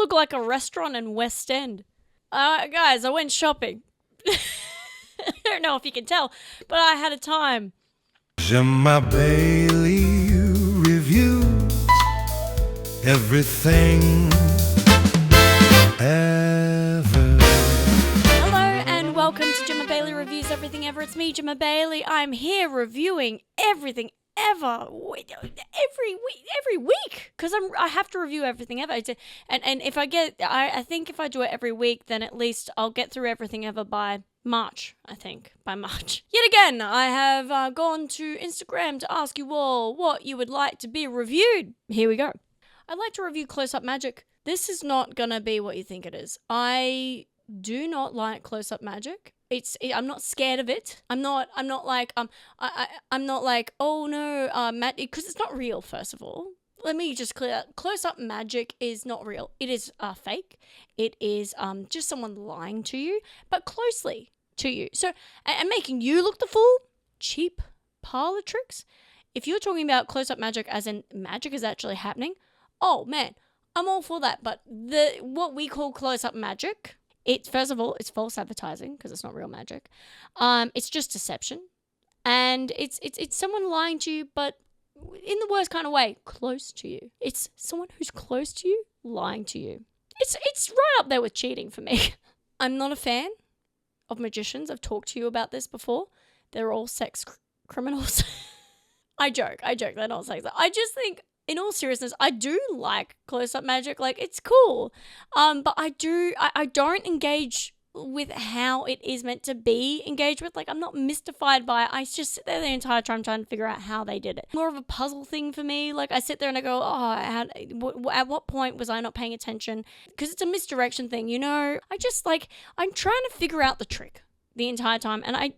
look like a restaurant in West End. Guys, I went shopping. I don't know if you can tell, but I had a time. Jemma Bayley reviews everything ever. Hello and welcome to Jemma Bayley Reviews Everything Ever. It's me, Jemma Bayley. I'm here reviewing everything ever every week because I have to review everything ever. And if I think if I do it every week, then at least I'll get through everything ever by March, I think. By March. Yet again, I have gone to Instagram to ask you all what you would like to be reviewed. Here we go. I'd like to review Closeup Magic. This is not gonna be what you think it is. I do not like close-up magic. I'm not scared of it. I'm not like oh no, because it's not real. First of all, let me just clear that. Close-up magic is not real. It is fake. It is just someone lying to you, but closely to you. So and making you look the fool. Cheap parlor tricks. If you're talking about close-up magic as in magic is actually happening, oh man, I'm all for that. But what we call close-up magic. First of all, it's false advertising because it's not real magic. It's just deception, and it's someone lying to you, but in the worst kind of way, close to you. It's someone who's close to you lying to you. It's right up there with cheating for me. I'm not a fan of magicians. I've talked to you about this before. They're all sex criminals. I joke. They're not sex. I just think, in all seriousness, I do like close-up magic. Like, it's cool. But I don't engage with how it is meant to be engaged with. Like, I'm not mystified by it. I just sit there the entire time trying to figure out how they did it. More of a puzzle thing for me. Like, I sit there and I go, at what point was I not paying attention? Because it's a misdirection thing, you know? I'm trying to figure out the trick the entire time. And I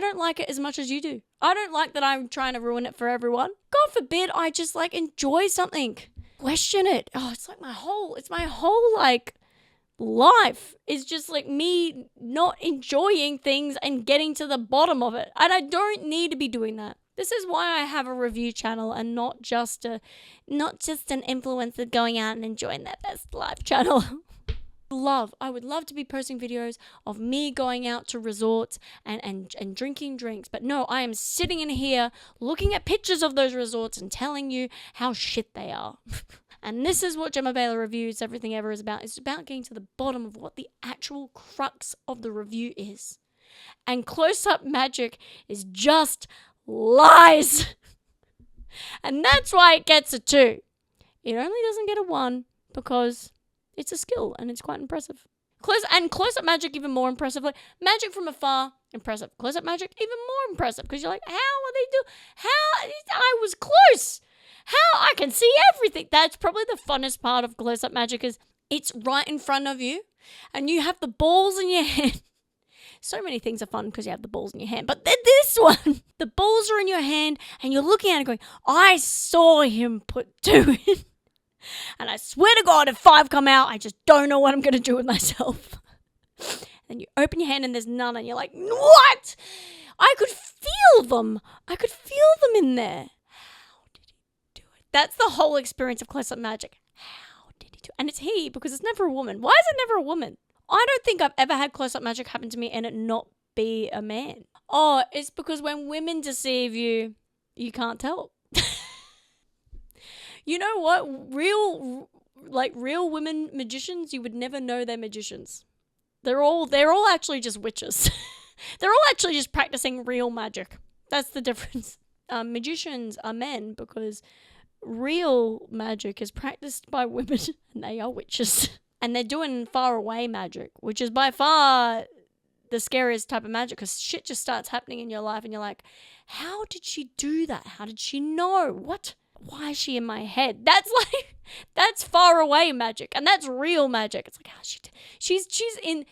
don't like it as much as you do. I don't like that I'm trying to ruin it for everyone. God forbid I just enjoy something. Question it. Oh, it's my whole life is just me not enjoying things and getting to the bottom of it. And I don't need to be doing that. This is why I have a review channel and not just an influencer going out and enjoying their best life channel. I would love to be posting videos of me going out to resorts and drinking drinks, but no, I am sitting in here looking at pictures of those resorts and telling you how shit they are. And this is what Jemma Bayley Reviews Everything Ever is about. It's about getting to the bottom of what the actual crux of the review is. And close-up magic is just lies. And that's why it gets a 2. It only doesn't get a 1 because it's a skill and it's quite impressive. Close-up magic even more impressive. Like, magic from afar, impressive. Close-up magic even more impressive because you're like, how are they doing? How? I was close. How? I can see everything. That's probably the funnest part of close-up magic is it's right in front of you and you have the balls in your hand. So many things are fun because you have the balls in your hand. But then this one, the balls are in your hand and you're looking at it going, I saw him put 2 in. And I swear to God, if 5 come out, I just don't know what I'm going to do with myself. And you open your hand and there's none and you're like, what? I could feel them. In there. How did he do it? That's the whole experience of close-up magic. How did he do it? And it's he because it's never a woman. Why is it never a woman? I don't think I've ever had close-up magic happen to me and it not be a man. Oh, it's because when women deceive you, you can't tell. You know what? Real women magicians, you would never know they're magicians. They're all actually just witches. They're all actually just practicing real magic. That's the difference. Magicians are men because real magic is practiced by women and they are witches. And they're doing far away magic, which is by far the scariest type of magic because shit just starts happening in your life and you're like, how did she do that? How did she know? What? Why is she in my head? That's far away magic, and that's real magic. It's like, how she's in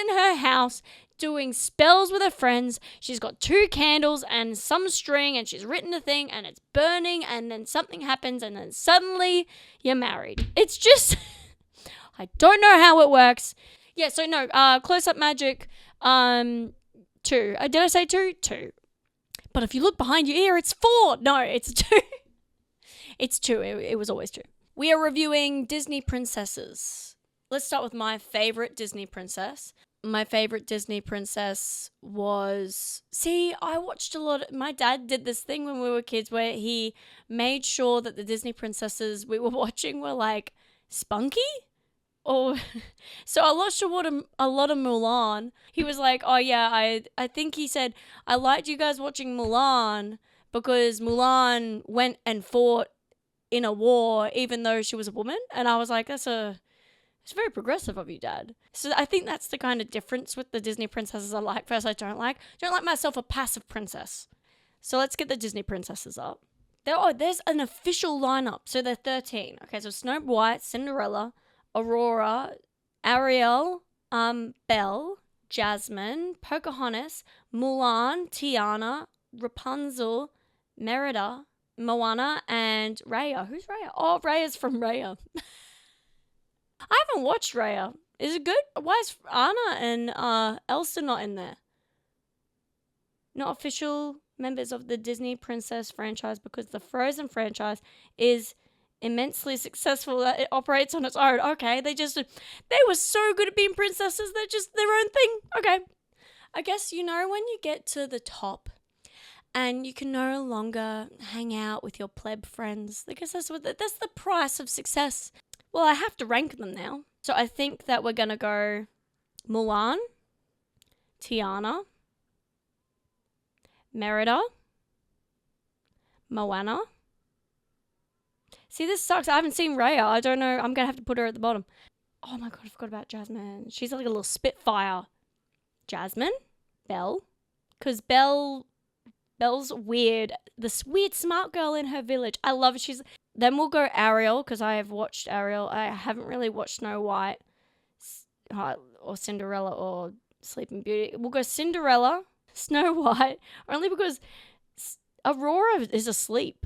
her house doing spells with her friends. She's got 2 candles and some string, and she's written a thing, and it's burning, and then something happens, and then suddenly you're married. It's just, I don't know how it works. Yeah, so no, close-up magic, 2. Did I say 2? 2. But if you look behind your ear, it's 4. No, it's 2. It's 2. It was always 2. We are reviewing Disney princesses. Let's start with my favorite Disney princess. My favorite Disney princess was... See, I watched a lot... My dad did this thing when we were kids where he made sure that the Disney princesses we were watching were like spunky. Or so I watched a lot of Mulan. He was like, oh yeah, I think he said, I liked you guys watching Mulan because Mulan went and fought in a war even though she was a woman. And I was like, it's very progressive of you, Dad. So I think that's the kind of difference with the Disney princesses I like versus I don't like. I don't like myself a passive princess. So let's get the Disney princesses up. There's an official lineup. So they're 13. Okay, so Snow White, Cinderella, Aurora, Ariel, Belle, Jasmine, Pocahontas, Mulan, Tiana, Rapunzel, Merida, Moana, and Raya. Who's Raya? Oh, Raya's from Raya. I haven't watched Raya. Is it good? Why is Anna and Elsa not in there? Not official members of the Disney Princess franchise because the Frozen franchise is immensely successful that it operates on its own. Okay, they were so good at being princesses, they're just their own thing. Okay. I guess, when you get to the top and you can no longer hang out with your pleb friends, because that's the price of success. Well, I have to rank them now. So I think that we're going to go Mulan, Tiana, Merida, Moana. See, this sucks. I haven't seen Raya. I don't know. I'm going to have to put her at the bottom. Oh my God, I forgot about Jasmine. She's like a little spitfire. Jasmine, Belle. Because Belle's weird. This weird smart girl in her village. I love it. Then we'll go Ariel, because I have watched Ariel. I haven't really watched Snow White or Cinderella or Sleeping Beauty. We'll go Cinderella, Snow White, only because Aurora is asleep.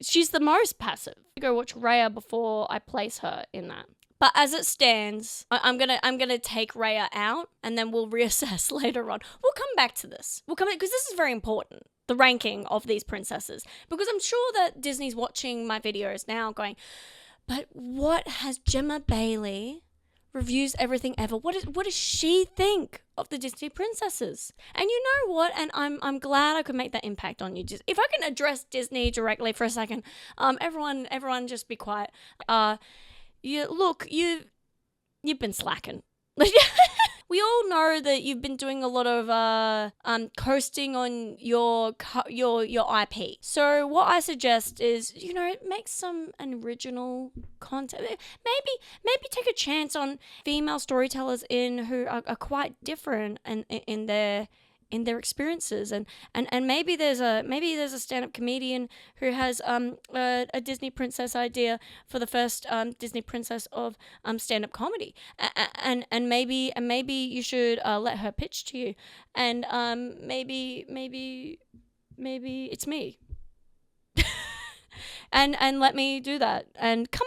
She's the most passive. I go watch Raya before I place her in that. But as it stands, I'm gonna take Raya out, and then we'll reassess later on. We'll come back to this. Because this is very important. The ranking of these princesses, because I'm sure that Disney's watching my videos now going, but what has Jemma Bayley reviews everything ever? What does she think of the Disney princesses? And you know what? And I'm glad I could make that impact on you. Just if I can address Disney directly for a second, everyone just be quiet. You've been slacking. We all know that you've been doing a lot of coasting on your IP. So what I suggest is, make some original content. Maybe take a chance on female storytellers who are quite different in their experiences, and maybe there's a stand-up comedian who has a Disney princess idea for the first Disney princess of stand-up comedy, and maybe you should let her pitch to you, and maybe it's me. and let me do that, and come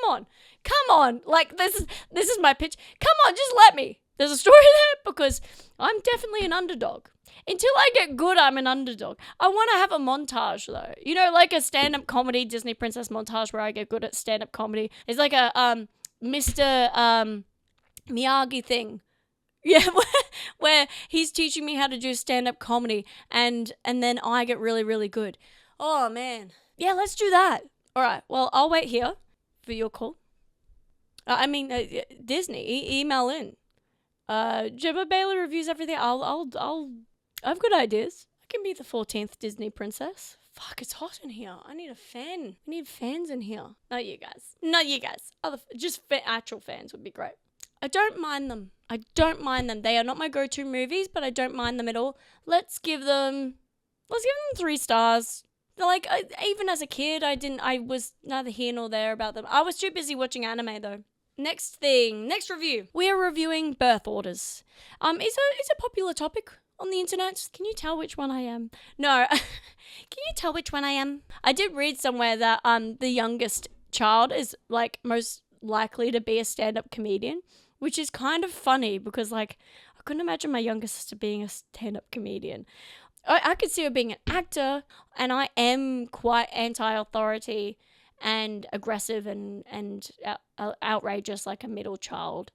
on, like this is my pitch. Come on, just let me. There's a story there because I'm definitely an underdog. Until I get good, I'm an underdog. I want to have a montage, though. Like a stand-up comedy Disney princess montage where I get good at stand-up comedy. It's like a Mr. Miyagi thing. Yeah, where he's teaching me how to do stand-up comedy, and then I get really, really good. Oh, man. Yeah, let's do that. All right, well, I'll wait here for your call. Disney, email in. Jemma Bayley reviews everything. I've got ideas. I can be the 14th Disney princess. Fuck, it's hot in here. I need a fan. I need fans in here. Not you guys. Actual fans would be great. I don't mind them. They are not my go-to movies, but I don't mind them at all. Let's give them 3 stars. Like, even as a kid, I was neither here nor there about them. I was too busy watching anime, though. Next review. We are reviewing birth orders. Is a popular topic on the internet. Can you tell which one I am? No. Can you tell which one I am? I did read somewhere that the youngest child is like most likely to be a stand-up comedian, which is kind of funny because like I couldn't imagine my younger sister being a stand-up comedian. I could see her being an actor, and I am quite anti-authority and aggressive and outrageous like a middle child.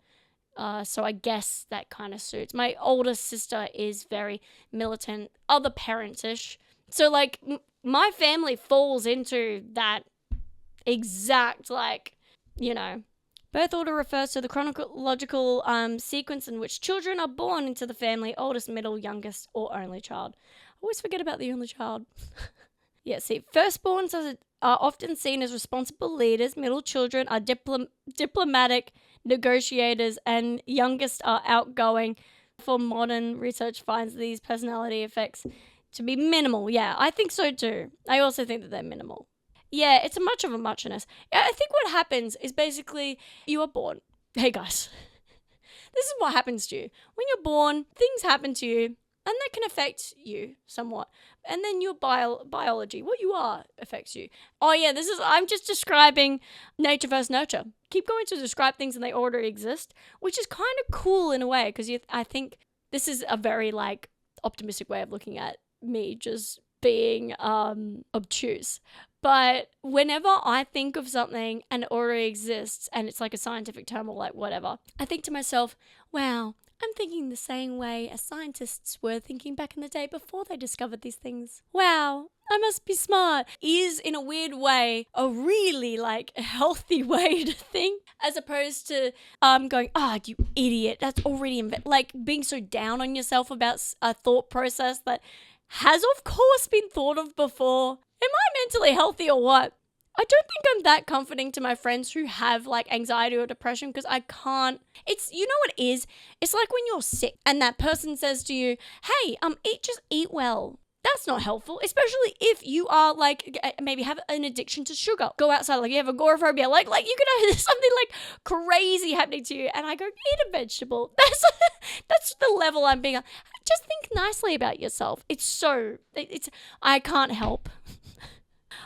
So I guess that kind of suits. My older sister is very militant, other parents-ish. So like my family falls into that exact like, Birth order refers to the chronological sequence in which children are born into the family, oldest, middle, youngest, or only child. I always forget about the only child. Yeah, see, firstborns are often seen as responsible leaders, middle children are diplomatic negotiators, and youngest are outgoing. For modern research finds these personality effects to be minimal. Yeah, I think so too. I also think that they're minimal. Yeah, it's much of a muchness. I think what happens is basically you are born. Hey guys, this is what happens to you. When you're born, things happen to you, and that can affect you somewhat. And then your biology, what you are, affects you. Oh yeah, I'm just describing nature versus nurture. Keep going to describe things and they already exist, which is kind of cool in a way, because I think this is a very like optimistic way of looking at me just being obtuse. But whenever I think of something and it already exists and it's like a scientific term or like whatever, I think to myself, wow, I'm thinking the same way as scientists were thinking back in the day before they discovered these things. Wow, I must be smart. Is in a weird way a really like healthy way to think, as opposed to going, you idiot, that's already like being so down on yourself about a thought process that has of course been thought of before. Am I mentally healthy or what? I don't think I'm that comforting to my friends who have like anxiety or depression, because I can't. It's, you know what it is? It's like when you're sick and that person says to you, hey, just eat well. That's not helpful, especially if you are like, maybe have an addiction to sugar. Go outside, like you have agoraphobia, like you could have something like crazy happening to you, and I go, eat a vegetable. That's the level I'm being on. Just think nicely about yourself. I can't help.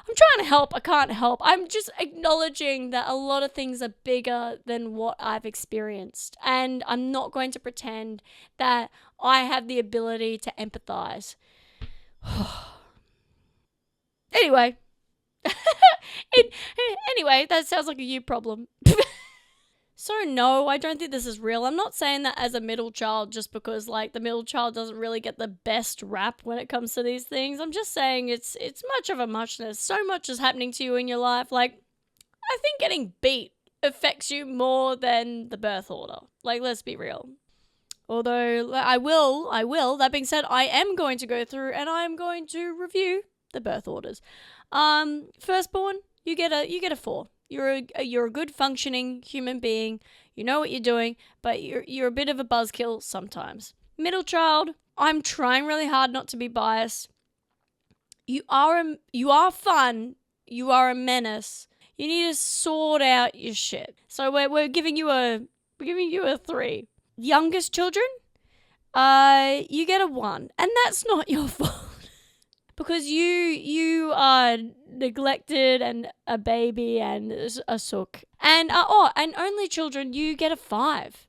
I'm trying to help. I can't help. I'm just acknowledging that a lot of things are bigger than what I've experienced. And I'm not going to pretend that I have the ability to empathize. Anyway. Anyway, that sounds like a you problem. So no, I don't think this is real. I'm not saying that as a middle child just because like the middle child doesn't really get the best rap when it comes to these things. I'm just saying it's much of a muchness. So much is happening to you in your life. Like, I think getting beat affects you more than the birth order. Like, let's be real. Although I will. That being said, I am going to go through and I'm going to review the birth orders. Firstborn, you get a 4. You're a good functioning human being. You know what you're doing, but you're a bit of a buzzkill sometimes. Middle child, I'm trying really hard not to be biased. You are fun. You are a menace. You need to sort out your shit. So we're giving you a 3. Youngest children, you get a 1, and that's not your fault. Because you are neglected and a baby and a sook. And and only children, you get a 5.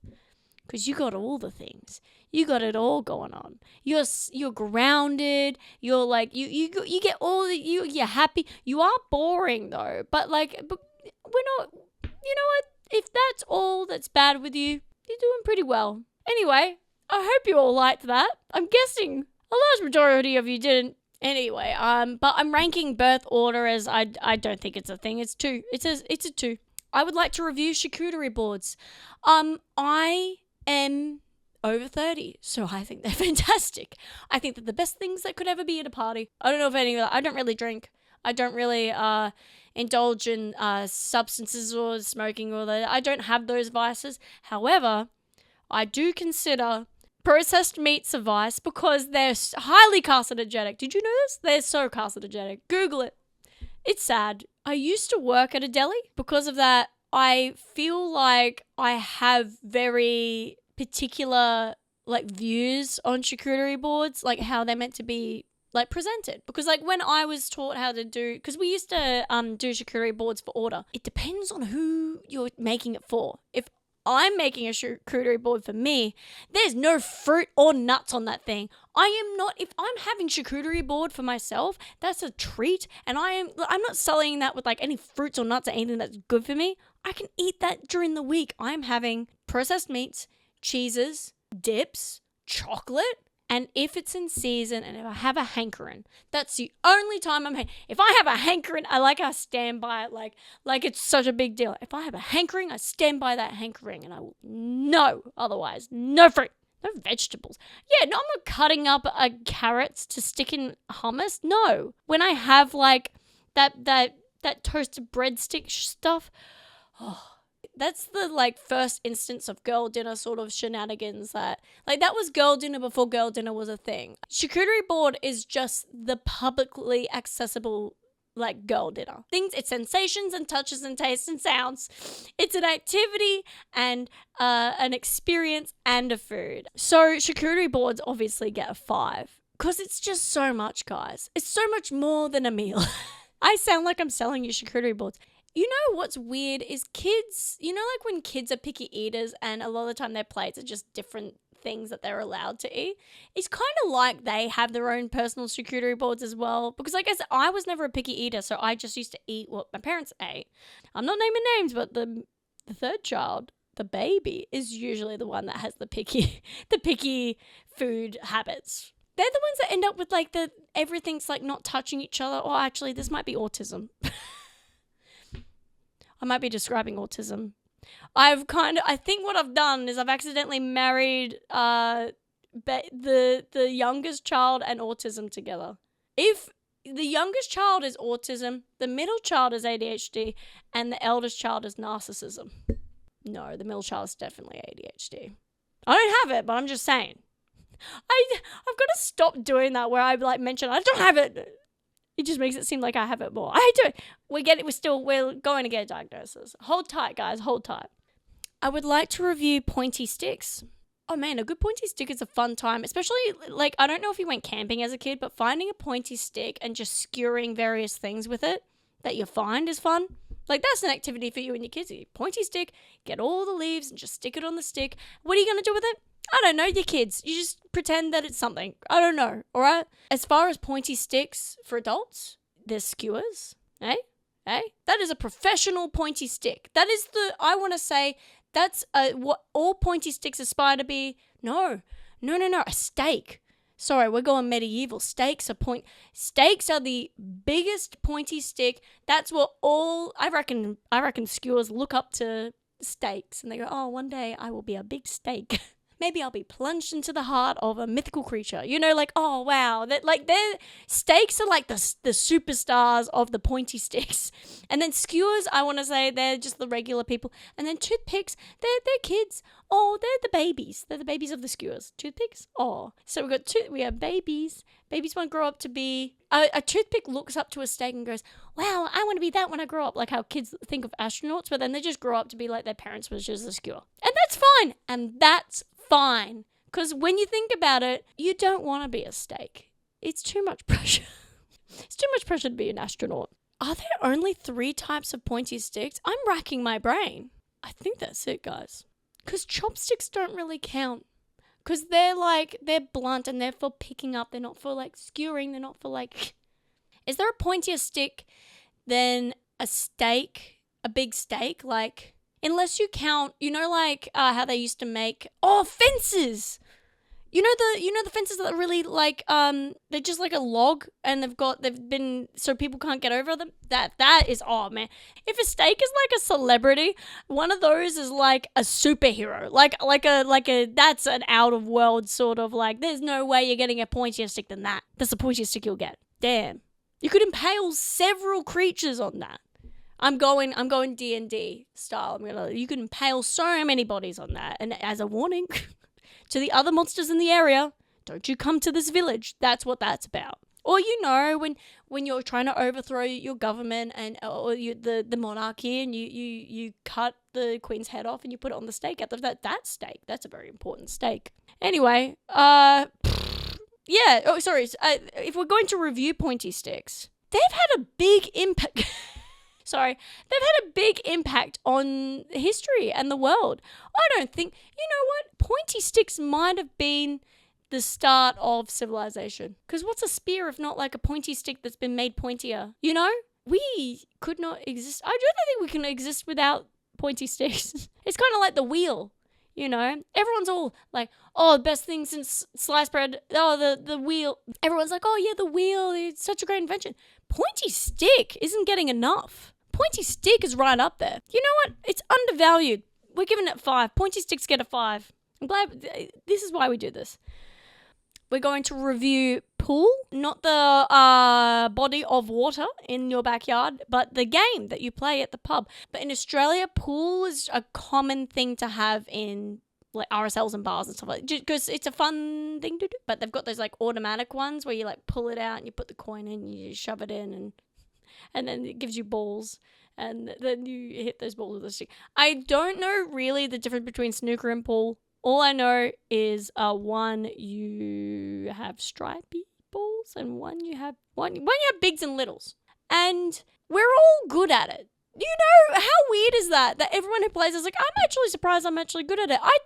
Because you got all the things. You got it all going on. You're grounded. You're like you get all the you're happy. You are boring though. But we're not. You know what? If that's all that's bad with you, you're doing pretty well. Anyway, I hope you all liked that. I'm guessing a large majority of you didn't. Anyway, but I'm ranking birth order as I don't think it's a thing. It's 2. It's a 2. I would like to review charcuterie boards. I am over 30, so I think they're fantastic. I think they're the best things that could ever be at a party. I don't know if any of that. I don't really drink. I don't really indulge in substances or smoking or that. I don't have those vices. However, I do consider processed meats a vice because they're highly carcinogenic. Did you know this? They're so carcinogenic. Google it. It's sad. I used to work at a deli. Because of that, I feel like I have very particular like views on charcuterie boards, like how they're meant to be like presented. Because like when I was taught how to do, because we used to do charcuterie boards for order. It depends on who you're making it for. If I'm making a charcuterie board for me, there's no fruit or nuts on that thing. If I'm having charcuterie board for myself, that's a treat. And I'm not sullying that with like any fruits or nuts or anything that's good for me. I can eat that during the week. I'm having processed meats, cheeses, dips, chocolate. And if it's in season and if I have a hankering, that's the only time if I have a hankering, I stand by it like it's such a big deal. If I have a hankering, I stand by that hankering and I will otherwise, no fruit, no vegetables. Yeah, no, I'm not cutting up carrots to stick in hummus. No. When I have like that toasted breadstick stuff, that's the like first instance of girl dinner sort of shenanigans that was girl dinner before girl dinner was a thing. Charcuterie board is just the publicly accessible like girl dinner. It's sensations and touches and tastes and sounds. It's an activity and an experience and a food. So charcuterie boards obviously get a 5 because it's just so much, guys. It's so much more than a meal. I sound like I'm selling you charcuterie boards. You know what's weird is kids, like when kids are picky eaters and a lot of the time their plates are just different things that they're allowed to eat. It's kind of like they have their own personal charcuterie boards as well. Because I guess I was never a picky eater, so I just used to eat what my parents ate. I'm not naming names, but the third child, the baby, is usually the one that has the picky food habits. They're the ones that end up with like everything's like not touching each other. Or actually, this might be autism. I might be describing autism. I think what I've done is I've accidentally married the youngest child and autism together. If the youngest child is autism, the middle child is ADHD, and the eldest child is narcissism. No, the middle child is definitely ADHD. I don't have it, but I'm just saying. I've got to stop doing that where I like mention I don't have it. It just makes it seem like I have it more. I do. We're going to get a diagnosis. Hold tight, guys. Hold tight. I would like to review pointy sticks. Oh man, a good pointy stick is a fun time. Especially, like, I don't know if you went camping as a kid, but finding a pointy stick and just skewering various things with it that you find is fun. Like, that's an activity for you and your kids. Pointy stick, get all the leaves and just stick it on the stick. What are you going to do with it? I don't know, your kids. You just pretend that it's something. I don't know, all right? As far as pointy sticks for adults, there's skewers. Hey? That is a professional pointy stick. That is that's what all pointy sticks aspire to be. No, a stake. Sorry, we're going medieval. Stakes are the biggest pointy stick. That's what I reckon skewers look up to stakes and they go, oh, one day I will be a big stake. Maybe I'll be plunged into the heart of a mythical creature. Like, oh, wow. Their stakes are like the superstars of the pointy sticks. And then skewers, I want to say they're just the regular people. And then toothpicks, they're kids. Oh, they're the babies. They're the babies of the skewers. Toothpicks? Oh. So we have babies. Babies want to grow up to be... A toothpick looks up to a stake and goes, wow, I want to be that when I grow up. Like how kids think of astronauts, but then they just grow up to be like their parents was just a skewer. And that's fine. Fine. Because when you think about it, you don't want to be a steak. It's too much pressure. It's too much pressure to be an astronaut. Are there only 3 types of pointy sticks? I'm racking my brain. I think that's it, guys. Because chopsticks don't really count. Because they're blunt and they're for picking up. They're not for skewering. They're not for Is there a pointier stick than a steak? A big steak? Unless you count, how they used to make, fences. You know the fences that are really they're just like a log and they've been so people can't get over them. That is, oh man. If a steak is like a celebrity, one of those is like a superhero. That's an out of world sort of there's no way you're getting a pointier stick than that. That's the pointiest stick you'll get. Damn. You could impale several creatures on that. I'm going D&D style. You can impale so many bodies on that. And as a warning to the other monsters in the area, don't you come to this village. That's what that's about. Or when you're trying to overthrow your government or the monarchy and you cut the queen's head off and you put it on the stake. That stake, that's a very important stake. Anyway, yeah. Oh, sorry. If we're going to review pointy sticks, they've had a big impact. Sorry. They've had a big impact on history and the world. I don't think, you know what? Pointy sticks might have been the start of civilization. Because what's a spear if not like a pointy stick that's been made pointier? You know? We could not exist. I don't think we can exist without pointy sticks. It's kind of like the wheel. You know, everyone's all like, oh, the best thing since sliced bread. Oh, the wheel. Everyone's like, oh, yeah, the wheel. It's such a great invention. Pointy stick isn't getting enough. Pointy stick is right up there. You know what? It's undervalued. We're giving it 5. Pointy sticks get a 5. I'm glad. This is why we do this. We're going to review pool, not the body of water in your backyard, but the game that you play at the pub. But in Australia, pool is a common thing to have in like RSLs and bars and stuff like that, because it's a fun thing to do. But they've got those like automatic ones where you like pull it out and you put the coin in, you shove it in, and then it gives you balls. And then you hit those balls with a stick. I don't know really the difference between snooker and pool. All I know is one you have stripy balls and one you have bigs and littles. And we're all good at it. You know, how weird is that? That everyone who plays is like, I'm actually surprised I'm actually good at it. I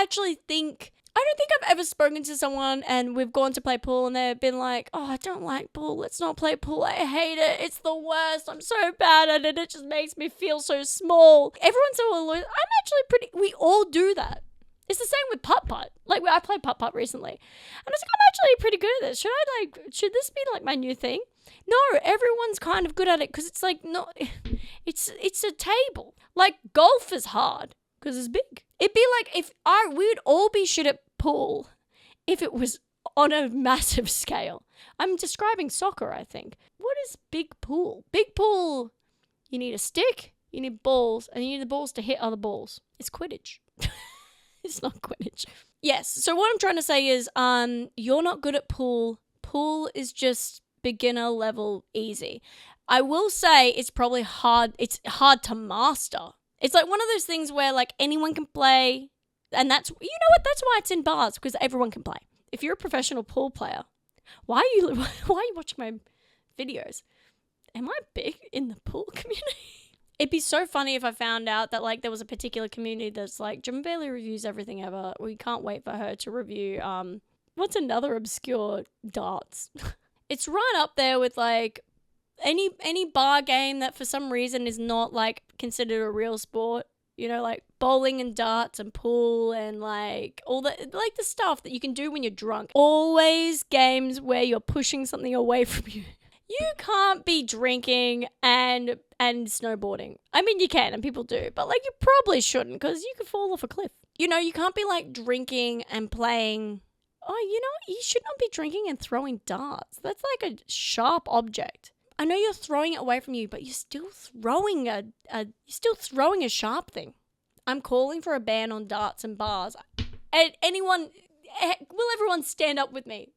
don't think I've ever spoken to someone and we've gone to play pool and they've been like, oh, I don't like pool. Let's not play pool. I hate it. It's the worst. I'm so bad at it. It just makes me feel so small. Everyone's so alone. I'm actually we all do that. It's the same with putt-putt. Like, I played putt-putt recently. And I was like, I'm actually pretty good at this. Should this be like my new thing? No, everyone's kind of good at it because it's like, not, it's a table. Like, golf is hard because it's big. It'd be like we would all be shit at pool if it was on a massive scale. I'm describing soccer, I think. What is big pool? Big pool, you need a stick, you need balls, and you need the balls to hit other balls. It's Quidditch. It's not Quidditch. Yes, so what I'm trying to say is you're not good at pool. Pool is just beginner level easy. I will say it's probably hard. It's hard to master. It's like one of those things where like anyone can play, and that's, you know what, that's why it's in bars, because everyone can play. If you're a professional pool player, why are you watching my videos? Am I big in the pool community? It'd be so funny if I found out that like there was a particular community that's like, Jemma Bayley reviews everything ever. We can't wait for her to review what's another obscure darts. It's right up there with like any bar game that for some reason is not like considered a real sport. You know, like bowling and darts and pool and like all the like the stuff that you can do when you're drunk. Always games where you're pushing something away from you. You can't be drinking and snowboarding. I mean, you can, and people do, but like you probably shouldn't because you could fall off a cliff. You know, you can't be like drinking and playing. Oh, you know, you should not be drinking and throwing darts. That's like a sharp object. I know you're throwing it away from you, but you're still throwing a sharp thing. I'm calling for a ban on darts and bars. And will everyone stand up with me?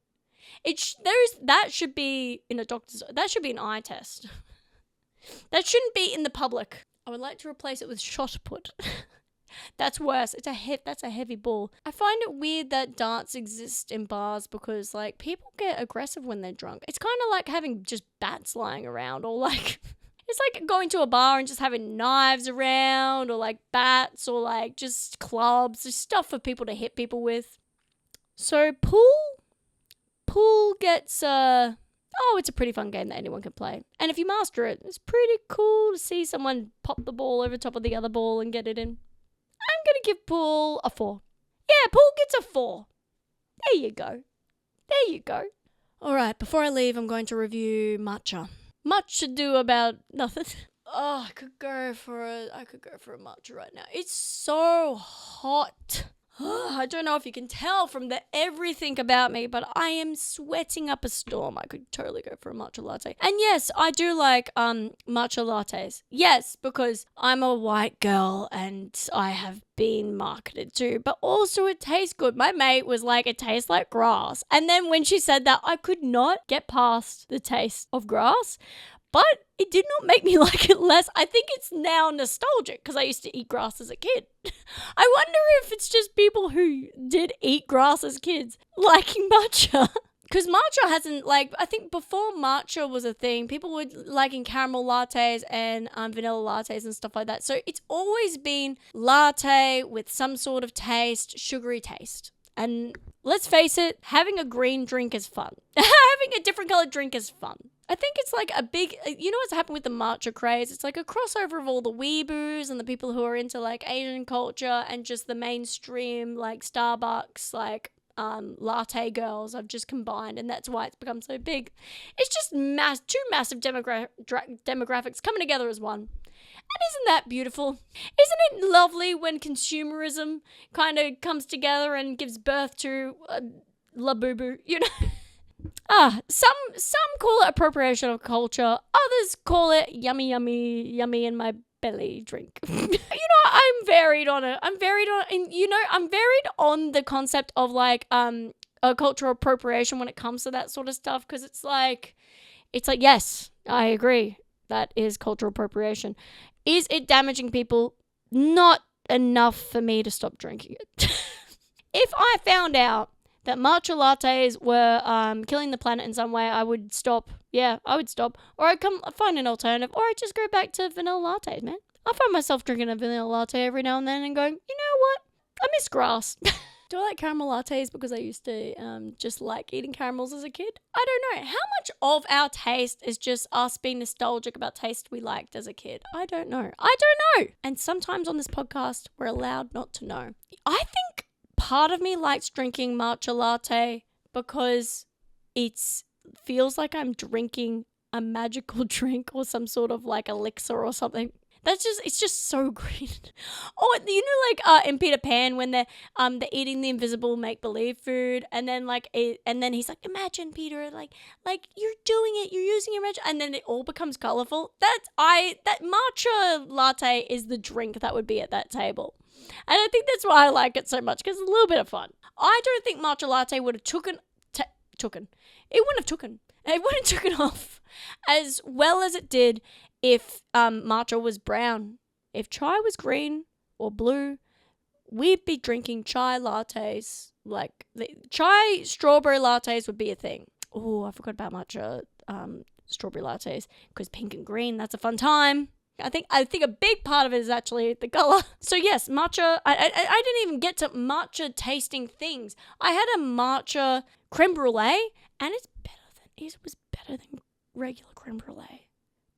That should be in a doctor's. That should be an eye test. That shouldn't be in the public. I would like to replace it with shot put. That's worse. That's a heavy ball. I find it weird that darts exist in bars because like people get aggressive when they're drunk. It's kind of like having just bats lying around, or like it's like going to a bar and just having knives around, or like bats, or like just clubs, just stuff for people to hit people with. So pool gets it's a pretty fun game that anyone can play. And if you master it, it's pretty cool to see someone pop the ball over top of the other ball and get it in. I'm going to give pool a 4. Yeah, pool gets a 4. There you go. There you go. All right, before I leave, I'm going to review Matcha. Much to do about nothing. Oh, I could go for a matcha right now. It's so hot. I don't know if you can tell from the everything about me, but I am sweating up a storm. I could totally go for a matcha latte. And yes, I do like matcha lattes. Yes, because I'm a white girl and I have been marketed to, but also it tastes good. My mate was like, it tastes like grass. And then when she said that, I could not get past the taste of grass. But it did not make me like it less. I think it's now nostalgic because I used to eat grass as a kid. I wonder if it's just people who did eat grass as kids liking matcha. Because matcha hasn't, like, I think before matcha was a thing, people were liking caramel lattes and vanilla lattes and stuff like that. So it's always been latte with some sort of taste, sugary taste. And let's face it, having a green drink is fun. Having a different colored drink is fun. I think it's like a big, you know what's happened with the matcha craze? It's like a crossover of all the weeboos and the people who are into like Asian culture and just the mainstream like Starbucks, like latte girls have just combined, and that's why it's become so big. It's just two massive demographics coming together as one. And isn't that beautiful? Isn't it lovely when consumerism kind of comes together and gives birth to La Boo Boo, you know? Some call it appropriation of culture. Others call it yummy in my belly drink. I'm varied on it. I'm varied on the concept of like a cultural appropriation when it comes to that sort of stuff, because it's like yes, I agree. That is cultural appropriation. Is it damaging people? Not enough for me to stop drinking it. If I found out that matcha lattes were killing the planet in some way, I would stop. Yeah, I would stop. Or I'd find an alternative. Or I'd just go back to vanilla lattes, man. I find myself drinking a vanilla latte every now and then and going, you know what? I miss grass. Do I like caramel lattes because I used to just like eating caramels as a kid? I don't know. How much of our taste is just us being nostalgic about taste we liked as a kid? I don't know. And sometimes on this podcast, we're allowed not to know. I think part of me likes drinking matcha latte because it feels like I'm drinking a magical drink or some sort of like elixir or something. It's just so green. Oh, you know, like in Peter Pan when they're eating the invisible make believe food, and then and then he's like, imagine, Peter, like you're doing it, you're using your magic, and then it all becomes colorful. That matcha latte is the drink that would be at that table, and I think that's why I like it so much, because it's a little bit of fun. I don't think matcha latte would have taken. It wouldn't have taken off as well as it did if matcha was brown. If chai was green or blue, we'd be drinking chai lattes. Like chai strawberry lattes would be a thing. Oh, I forgot about matcha strawberry lattes, because pink and green, that's a fun time. I think a big part of it is actually the color. So yes, matcha. I didn't even get to matcha tasting things. I had a matcha creme brulee, and it was better than regular creme brulee.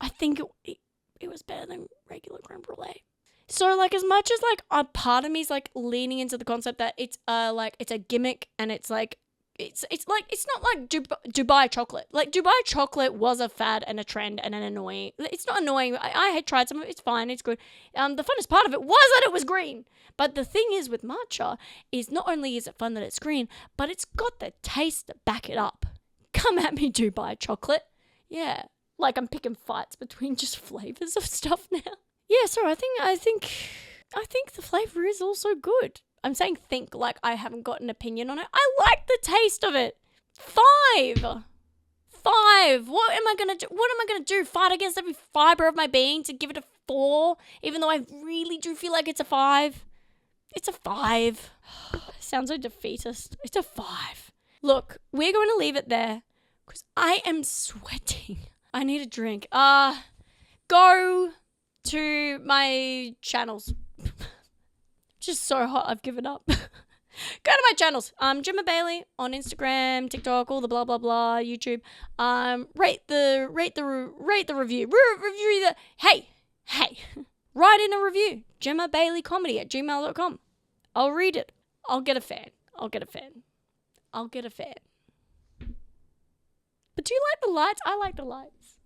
I think it was better than regular creme brulee. So like, as much as like a part of me is like leaning into the concept that it's a gimmick, and it's like it's not like Dubai chocolate. Like Dubai chocolate was a fad and a trend and an annoying. It's not annoying. I had tried some of it. It's fine. It's good. The funnest part of it was that it was green. But the thing is with matcha is not only is it fun that it's green, but it's got the taste to back it up. Come at me, Dubai chocolate. Yeah. Like I'm picking fights between just flavors of stuff now. Yeah, so I think the flavor is also good. I'm saying think like I haven't got an opinion on it. I like the taste of it. 5. What am I gonna do? Fight against every fiber of my being to give it a 4, even though I really do feel like it's a 5. It's a 5. Sounds so defeatist. It's a 5. Look, we're going to leave it there because I am sweating. I need a drink. Go to my channels. Just so hot, I've given up. Go to my channels. Jemma Bayley on Instagram, TikTok, all the blah blah blah, YouTube. Rate the review. Review the hey. Write in a review. JemmaBayleyComedy@gmail.com. I'll read it. I'll get a fan. But do you like the lights? I like the lights.